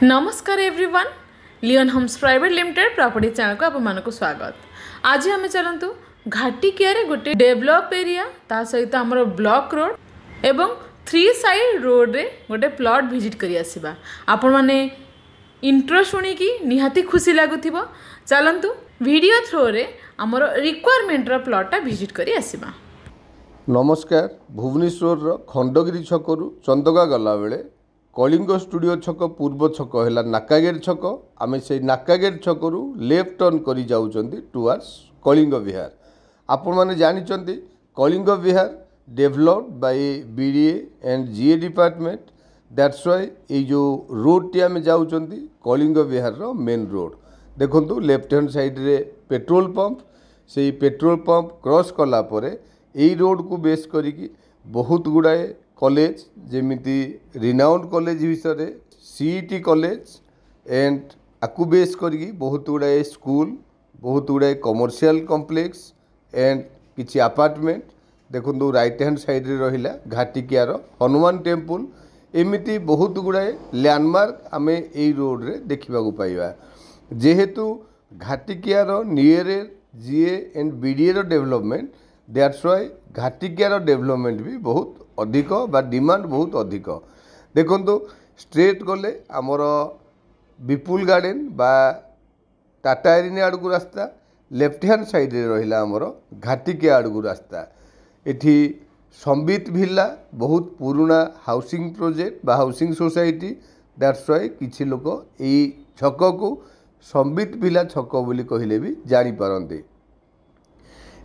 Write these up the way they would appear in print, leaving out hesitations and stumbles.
नमस्कार everyone, Leon Homes private limited property channel को आपको स्वागत। आज आम चलतु घाटिकिया गोटे डेवलप एरिया ता सहित आमर ब्लॉक रोड एवं 3 साइड रोड रे गोटे प्लॉट विजिट करी आसीबा। आपण माने इंट्रो शुणिकी निहाती खुशी लगुथिबो। चलतु वीडियो थ्रो रे आमर रिक्वायरमेंट रो प्लॉटा विजिट करी आसीबा। नमस्कार। भुवनेश्वर खंडगिरी छकरू चंदगा गला बेले कलिंग स्टूडियो छक पूर्व छक है नाकागेट छक। आम से नाकागेट छकरू लेफ्ट टर्न करी जाउचंदी टुवर्ड्स कलिंग विहार। आपण माने जानिचंदी Kalinga Vihar developed by BDA and GA department. That's why ये जो रोड टी आम जाउचंदी कलिंग विहार रो मेन रोड। देखंतु लेफ्ट हैंड साइड रे पेट्रोल पंप, से पेट्रोल पंप क्रॉस कला परे एई रोड को बेस करिकी बहुत गुड़ाए कॉलेज जेमिति रिनाउंड कॉलेज विषय सीईटी कॉलेज एंड आकु बेस करिकी बहुत गुड़ाए स्कूल, बहुत गुड़ाए कमर्शियल कॉम्प्लेक्स एंड किछि अपार्टमेंट। देखो राइट हैंड साइड रे रहिला घाटिकियार हनुमान टेम्पल। एमिति बहुत गुड़ाए लैंडमार्क आमे एई रोड रे देखिबा को पाइबा। जेहेतु घाटिकियार नियर जीए एंड बीडीए रो डेवलपमेंट, दैट्स व्हाई घाटिकियार डेवलपमेंट भी बहुत अधिक बा डिमांड बहुत अधिक। देखो स्ट्रेट गले आमर विपुल गार्डन बा टाटा एरिनी आड़कू रास्ता, लेफ्ट हैंड साइड रे रहिला आमर घाटिकिया आड़कू रास्ता। एठी संबित भिला बहुत पुराना हाउसिंग प्रोजेक्ट बा हाउसिंग सोसाइटी। दैट्स व्हाई किछि लोक एई छक को संबित भिला छक बोली कहिले भी जानि पारंती।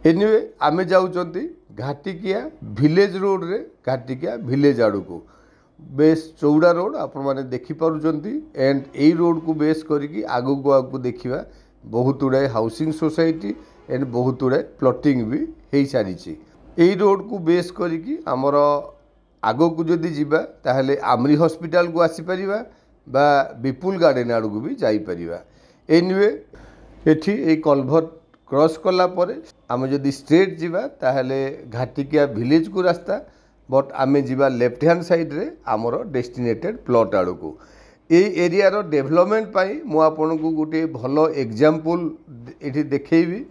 एनिवे आमे जाउचंती घाटिकिया विलेज रोड रे घाटिकिया विलेज आड़ू को बेस चौड़ा रोड आपण माने देखि पारुचंती। एंड एई रोड को बेस करिकी आगु को आगु देखिबा बहुत गुड़ाए हाउसिंग सोसाइटी एंड बहुत गुड़ाए प्लॉटिंग भी हेई सारिछि। एई रोड को बेस करिकी हमर आगु को जदी जिबा ताहले आमरी हॉस्पिटल को आसी परिबा बा विपुल गार्डन आड़ू को भी जाई परिबा। एनिवे एठी ए कलभट क्रॉस कला परे आमे जदि स्ट्रेट जिबा ताहले घाटिकिया विलेज को रास्ता, बट आमे जिबा लेफ्ट हैंड साइड रे आमर डेस्टिनेटेड प्लॉट आड़ू को। ए एरिया रो डेवलपमेंट पाई मु आपन को गोटे भलो एग्जांपल एठी देखैबी।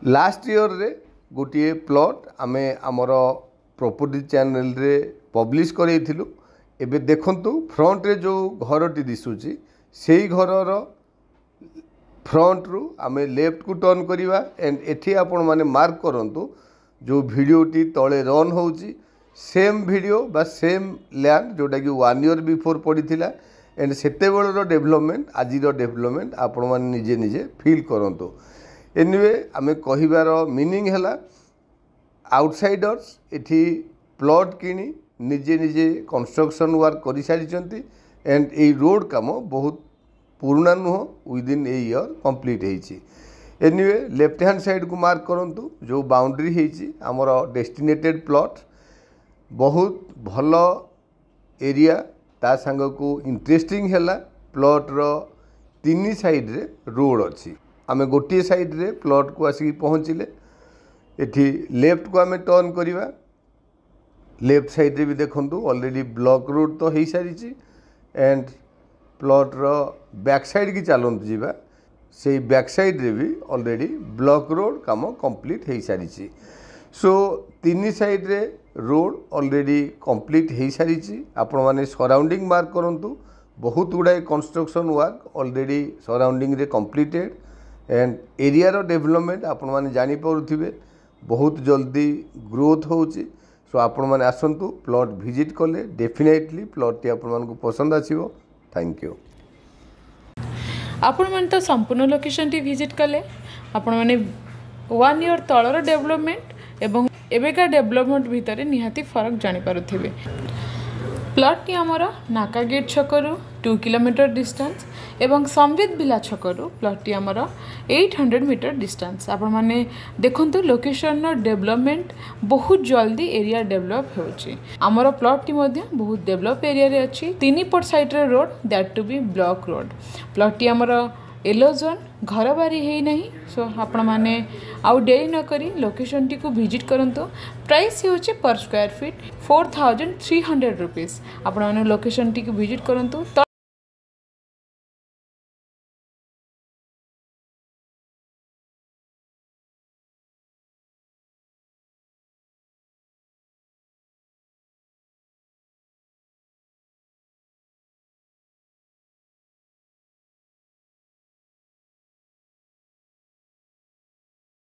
लास्ट ईयर रे गोटे प्लॉट आमे आमर प्रॉपर्टी चैनल रे पब्लिश करैथिलु। एबे देखंतु फ्रंट रे जो घरटी दिसुची सेही घरर फ्रंट रु आमे लेफ्ट को टर्न करिवा। एंड एठी आपण माने मार्क करंतु जो वीडियोटी तले रन होउची सेम वीडियो बा सेम लैंड जोटा कि 1 ईयर बिफोर पड़ीथिला। एंड सेते बेलर डेवलपमेंट आज डेवलपमेंट आपण माने निजे निजे फील करंतु। एनीवे आमे कहिबार मीनिंग हैला आउटसाइडर्स एठी प्लॉट किनी निजे निजे कंस्ट्रक्शन वर्क करि सारिचंती। एंड ए रोड काम बहुत पुराना नुह विदिन ए ईयर कंप्लीट होइछि। एनीवे लेफ्ट हैंड साइड को मार्क करंतु जो बाउंड्री होइछि हमर डेस्टिनेटेड प्लॉट बहुत भलो एरिया। ता संग को इंटरेस्टिंग हैला प्लॉट रो 3 साइड रे रोड अछि। आमे गोटे साइड रे प्लॉट को आसी पहुँचिले एठी लेफ्ट को आमे टर्न करिवा। लेफ्ट साइड रे भी देखंतु ऑलरेडी ब्लॉक रोड तो हेई सारिछि। एंड प्लॉट रो बैक साइड की चलते जीवा से बैक साइड रे भी ऑलरेडी ब्लॉक रोड काम कंप्लीट हो सारी। सो 3 साइड रे रोड ऑलरेडी कंप्लीट हो सारी। आपण माने सराउंडिंग मार्क करंतु बहुत गुड़ाए कंस्ट्रक्शन वर्क ऑलरेडी सराउंडिंग रे कंप्लीटेड। एंड एरिया रो डेवलपमेंट आपण माने जानि पारुथिबे बहुत जल्दी ग्रोथ होउची। सो आपण माने आसंतु प्लॉट विजिट कले डेफिनेटली प्लॉट टी आपण मानकु पसंद आसीबो। Thank you. आपण मैंने तो संपूर्ण लोकेशन टी विजिट कले। आपण मैंने 1 ईयर तलर डेवलपमेंट एवं एवेका डेवलपमेंट भितर निहाती फरक जानी पारुथिबे। प्लॉट टी आमर नाकागेट छकरू 2 किलोमीटर डिस्टेंस एवं संबित भिला छकरू प्लॉट टी आमर 800 मीटर डिस्टेंस। आपण माने देखंतु लोकेशन डेवलपमेंट बहुत जल्दी एरिया डेवलप होची। आमर प्लॉट टी मध्ये बहुत डेवलप एरिया रे अछि। 3 पट साइड रे road that to be block road. Plot टी आमर येलो जोन घर बारी है नहीं। सो आपण माने आउ डेरी न करी लोकेशन टी को विजिट करंतो। प्राइस होची पर स्क्वायर फीट 4300 रुपीस। आपण माने लोकेशन टी को विजिट करंतो।